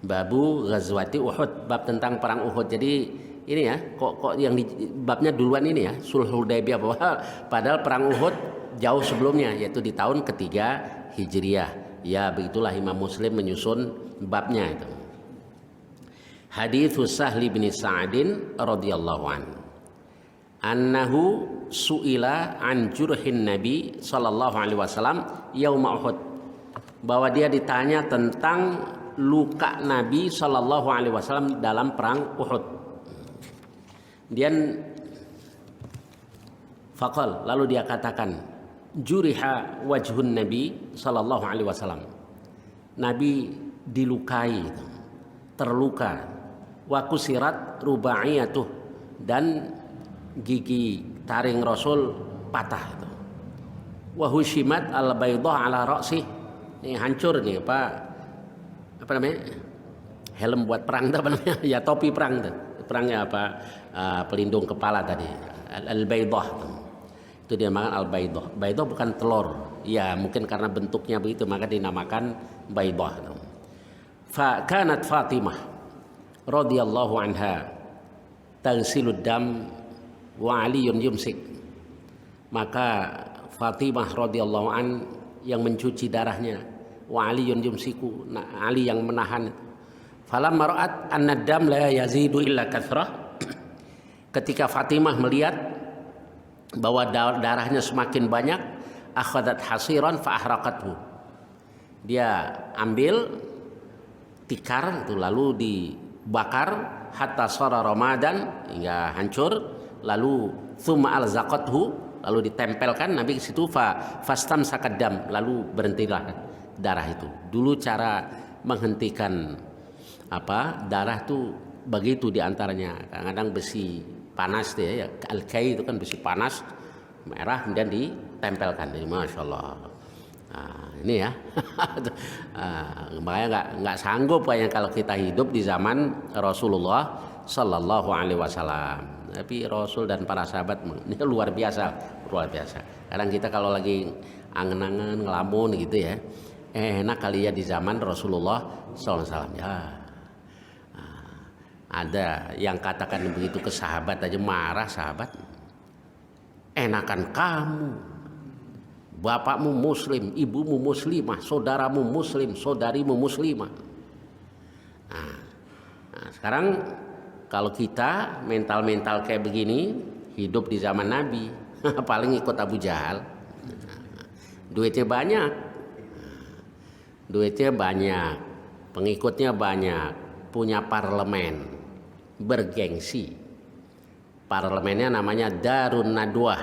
Babu Ghazwati Uhud, bab tentang perang Uhud. Jadi ini ya, kok yang babnya duluan ini ya, Sulhul Hudaybiyah, bahwa padahal perang Uhud jauh sebelumnya, yaitu di tahun ketiga Hijriyah. Ya begitulah Imam Muslim menyusun babnya itu. Hadits Sahli bin Sa'adin radhiyallahu an. Annahu su'ila an jurhin Nabi sallallahu alaihi wasallam yauma Uhud. Bahwa dia ditanya tentang luka Nabi sallallahu alaihi wasallam dalam perang Uhud. Dian faqal, lalu dia katakan, juriha wajhun Nabi sallallahu alaihi wasallam. Nabi dilukai, terluka. Wa kusirat rubaiyatuh, dan gigi taring Rasul patah itu. Wa hushimat al-baydah ala ra'si. Ini hancur nih apa namanya? Helm buat perang apa namanya? Ya topi perang tuh. Perangnya apa? Pelindung kepala tadi. Al-baydah. Itu dinamakan al-baydah. Baydah bukan telur. Ya mungkin karena bentuknya begitu maka dinamakan baydah. Fa kanat Fatimah radhiyallahu anha taghsilud dam wa Aliyun yumsik. Maka Fatimah radhiyallahu an yang mencuci darahnya, wa Aliyun yumsiku, Ali yang menahan. Falamma ra'at anna dam la yazidu illa kathrah. Ketika Fatimah melihat bahwa darahnya semakin banyak, akhadat hasiran fa ahraqathu. Dia ambil tikar itu lalu dibakar hatta sara ramadan, hingga hancur, lalu thumma alzaqathu, lalu ditempelkan Nabi ke situ, fastam sakadam, lalu berhentilah darah itu. Dulu cara menghentikan darah itu begitu diantaranya, kadang-kadang besi panas ya, al-kai itu kan besi panas merah kemudian ditempelkan. Jadi masya Allah. Ini ya, makanya nggak sanggup kayaknya kalau kita hidup di zaman Rasulullah Sallallahu Alaihi Wasallam. Tapi Rasul dan para sahabat ini luar biasa. Kadang kita kalau lagi angen-angen ngelamun gitu ya, enak kali ya di zaman Rasulullah Sallallahu Alaihi Wasallam ya. Ada yang katakan begitu ke sahabat aja marah sahabat. Enakan kamu, bapakmu muslim, ibumu muslimah, saudaramu muslim, saudarimu muslimah. Nah, sekarang kalau kita mental kayak begini, hidup di zaman Nabi, paling ikut Abu Jahal. Duitnya banyak, pengikutnya banyak, punya parlemen, bergengsi. Parlemennya namanya Darun Nadwah,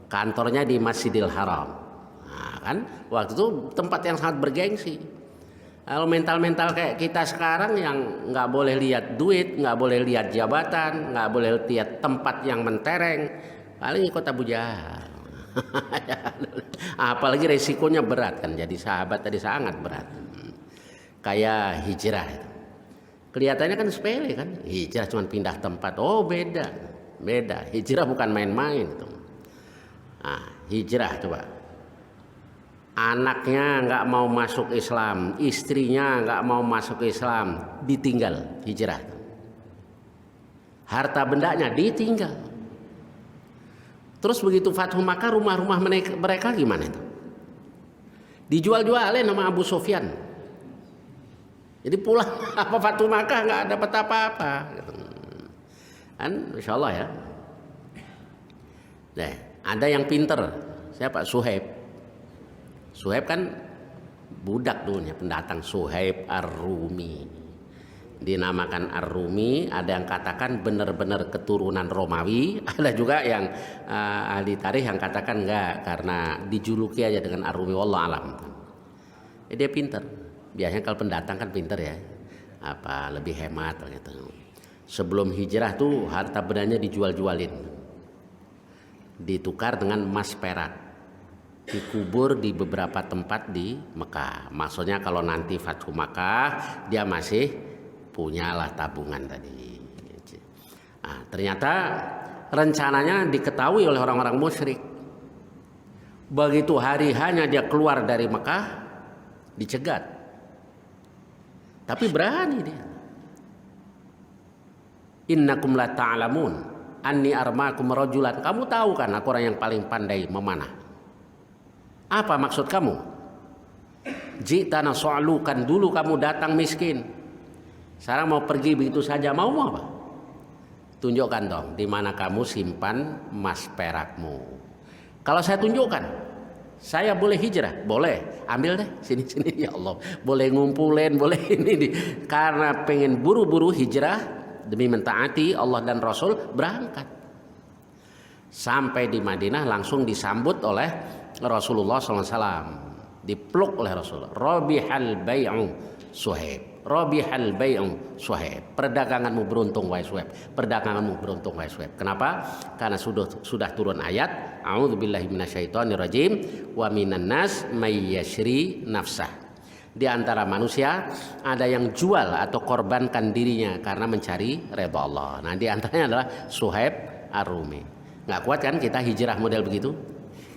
kantornya di Masjidil Haram. Nah, kan waktu itu tempat yang sangat bergengsi. Kalau mental kayak kita sekarang yang nggak boleh lihat duit, nggak boleh lihat jabatan, nggak boleh lihat tempat yang mentereng, paling ikut Abu Jahal. Apalagi resikonya berat kan, jadi sahabat tadi sangat berat. Kayak hijrah itu. Kelihatannya kan sepele kan, hijrah cuma pindah tempat. Oh beda. Hijrah bukan main-main itu. Nah, hijrah coba. Anaknya nggak mau masuk Islam, istrinya nggak mau masuk Islam, ditinggal hijrah. Harta bendanya ditinggal. Terus begitu Fathu Makkah, rumah-rumah mereka gimana itu? Dijual-jualin sama Abu Sufyan. Jadi pulang apa Fathu Makkah nggak dapat apa-apa. Kan, insya Allah ya. Nah, ada yang pinter. Siapa? Suhaib. Suhaib kan budak dulunya, pendatang. Suhaib Ar-Rumi. Dinamakan Ar-Rumi. Ada yang katakan benar-benar keturunan Romawi. Ada juga yang ahli tarikh yang katakan enggak, karena dijuluki aja dengan Ar-Rumi. Wallah alam. Dia pinter. Biasanya kalau pendatang kan pinter ya, lebih hemat gitu. Sebelum hijrah tuh harta bendanya dijual-jualin, ditukar dengan emas perak, dikubur di beberapa tempat di Mekah. Maksudnya kalau nanti Fathu Makkah dia masih punyalah tabungan tadi. Nah, ternyata rencananya diketahui oleh orang-orang musyrik. Begitu hari hanya dia keluar dari Mekah, dicegat. Tapi berani dia. Innakum la ta'lamun anni armakum rajulan. Kamu tahu kan aku orang yang paling pandai memanah. Apa maksud kamu? Jitana so'alukan, dulu kamu datang miskin. Sekarang mau pergi begitu saja, mau apa? Tunjukkan dong di mana kamu simpan emas perakmu. Kalau saya tunjukkan, saya boleh hijrah, boleh. Ambil deh sini ya Allah. Boleh ngumpulin, boleh ini. Karena pengen buru-buru hijrah demi mentaati Allah dan Rasul, berangkat. Sampai di Madinah langsung disambut oleh Rasulullah SAW. Dipeluk oleh Rasul. Rabihal bai'u Suhaib. Rabihal bai'u Suhaib. Perdaganganmu beruntung wahai Suhaib. Perdaganganmu beruntung wahai Suhaib. Kenapa? Karena sudah turun ayat A'udzubillahi minasyaitonirrajim wa minan nas may yashri nafsah. Di antara manusia ada yang jual atau korbankan dirinya karena mencari redha Allah. Nah, di antaranya adalah Suhaib Ar-Rumi. Nggak kuat kan kita hijrah model begitu?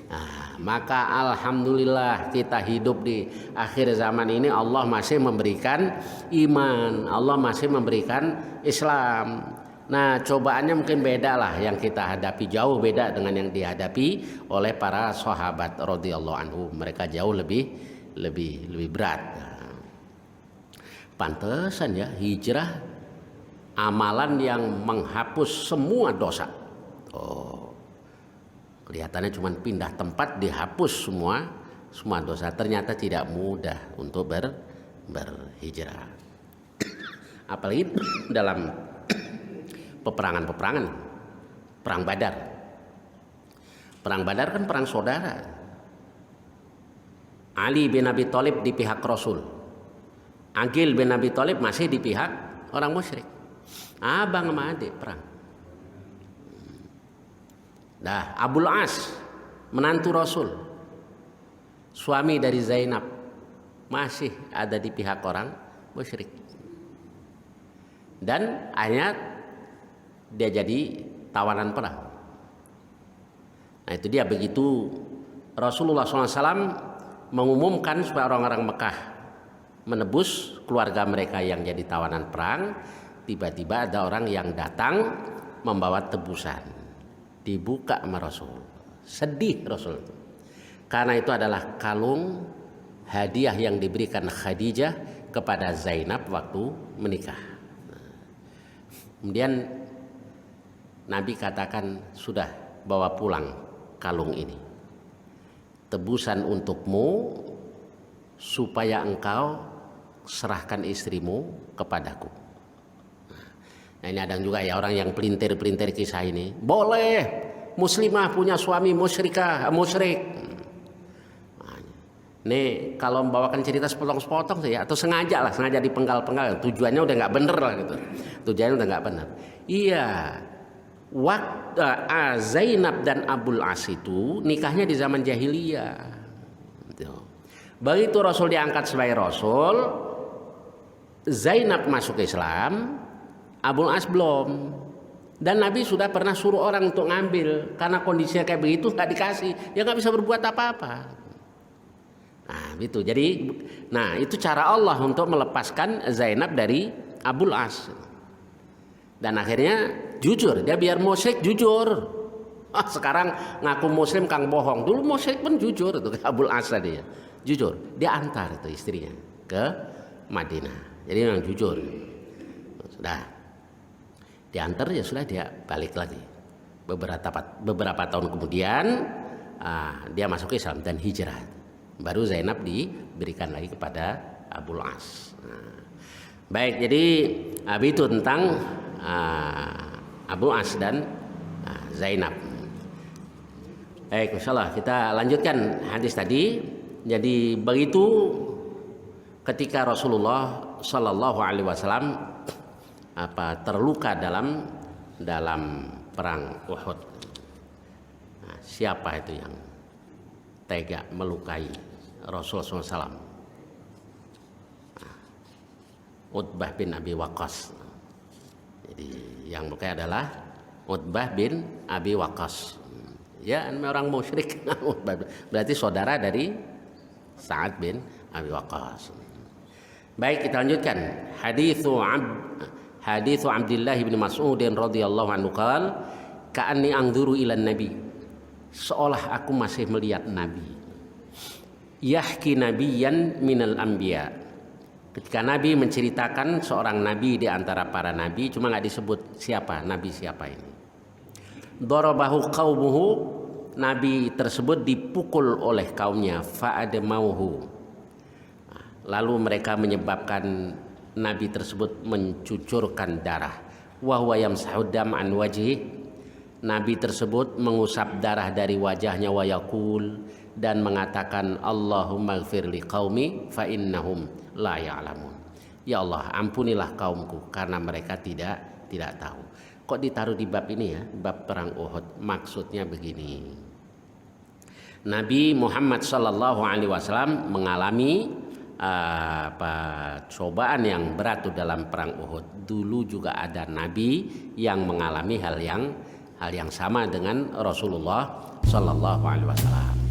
Nah, maka alhamdulillah kita hidup di akhir zaman ini, Allah masih memberikan iman, Allah masih memberikan Islam. Nah, cobaannya mungkin beda lah yang kita hadapi, jauh beda dengan yang dihadapi oleh para sahabat radhiyallahu anhu. Mereka jauh lebih berat. Pantesan ya hijrah amalan yang menghapus semua dosa. Kelihatannya cuma pindah tempat dihapus semua dosa. Ternyata tidak mudah untuk berhijrah. Apalagi dalam peperangan, perang Badar. Perang Badar kan perang saudara. Ali bin Abi Thalib di pihak Rasul. Aqil bin Abi Thalib masih di pihak orang musyrik. Abang sama adik perang. Nah, Abul As, menantu Rasul, suami dari Zainab, masih ada di pihak orang musyrik. Dan akhirnya dia jadi tawanan perang. Nah, itu dia, begitu Rasulullah SAW mengumumkan supaya orang-orang Mekah menebus keluarga mereka yang jadi tawanan perang, tiba-tiba ada orang yang datang membawa tebusan. Dibuka sama Rasul. Sedih Rasul. Karena itu adalah kalung hadiah yang diberikan Khadijah kepada Zainab waktu menikah. Kemudian Nabi katakan, sudah, bawa pulang kalung ini. Tebusan untukmu supaya engkau serahkan istrimu kepadaku. Nah, ini ada juga ya orang yang pelintir kisah ini. Boleh muslimah punya suami musyrik. Nah, ini kalau membawakan cerita sepotong-sepotong ya, atau sengaja dipenggal-penggal, tujuannya udah nggak bener lah gitu. Tujuannya udah nggak bener. Iya, waktu Zainab dan Abul As itu nikahnya di zaman jahiliyah. Begitu Rasul diangkat sebagai Rasul, Zainab masuk Islam, Abul As belum. Dan Nabi sudah pernah suruh orang untuk ngambil. Karena kondisinya kayak begitu nggak dikasih, dia nggak bisa berbuat apa-apa. Nah gitu. Jadi, nah itu cara Allah untuk melepaskan Zainab dari Abul As. Dan akhirnya jujur, dia biar musyrik jujur. Sekarang ngaku muslim kang bohong. Dulu musyrik pun jujur itu Abul As tadi ya. Jujur, dia antar itu istrinya ke Madinah. Jadi memang jujur. Sudah diantar ya sudah, dia balik lagi. Beberapa tahun kemudian dia masuk Islam dan hijrah. Baru Zainab diberikan lagi kepada Abul As. Baik, jadi itu tentang Abul As dan Zainab. Baik, insyaallah kita lanjutkan hadis tadi. Jadi begitu ketika Rasulullah Shallallahu Alaihi Wasallam terluka dalam perang Uhud. Nah, siapa itu yang tega melukai Rasulullah SAW? Utbah bin Abi Waqqas. Jadi yang melukai adalah Utbah bin Abi Waqqas. Ya, orang musyrik. Berarti saudara dari Sa'ad bin Abi Waqqas. Baik, kita lanjutkan. Hadithu Abdullah bin Mas'ud radhiyallahu anhu qala ka'anni anzuru ila nabi. Seolah aku masih melihat nabi. Yahki nabiyyan minal anbiya. Ketika Nabi menceritakan seorang nabi di antara para nabi, cuma nggak disebut siapa nabi siapa ini. Darabahu qaumuhu, nabi tersebut dipukul oleh kaumnya, fa'adamauhu. Lalu mereka menyebabkan nabi tersebut mencucurkan darah. Wa huwa yamsahu dam an wajhi. Nabi tersebut mengusap darah dari wajahnya, wa yaqul, dan mengatakan Allahumma ighfir li qaumi fa innahum la ya'lamun. Ya Allah, ampunilah kaumku karena mereka tidak tahu. Kok ditaruh di bab ini ya, bab perang Uhud? Maksudnya begini. Nabi Muhammad sallallahu alaihi wasallam mengalami cobaan yang berat dalam perang Uhud. Dulu juga ada nabi yang mengalami hal yang sama dengan Rasulullah sallallahu alaihi wasallam.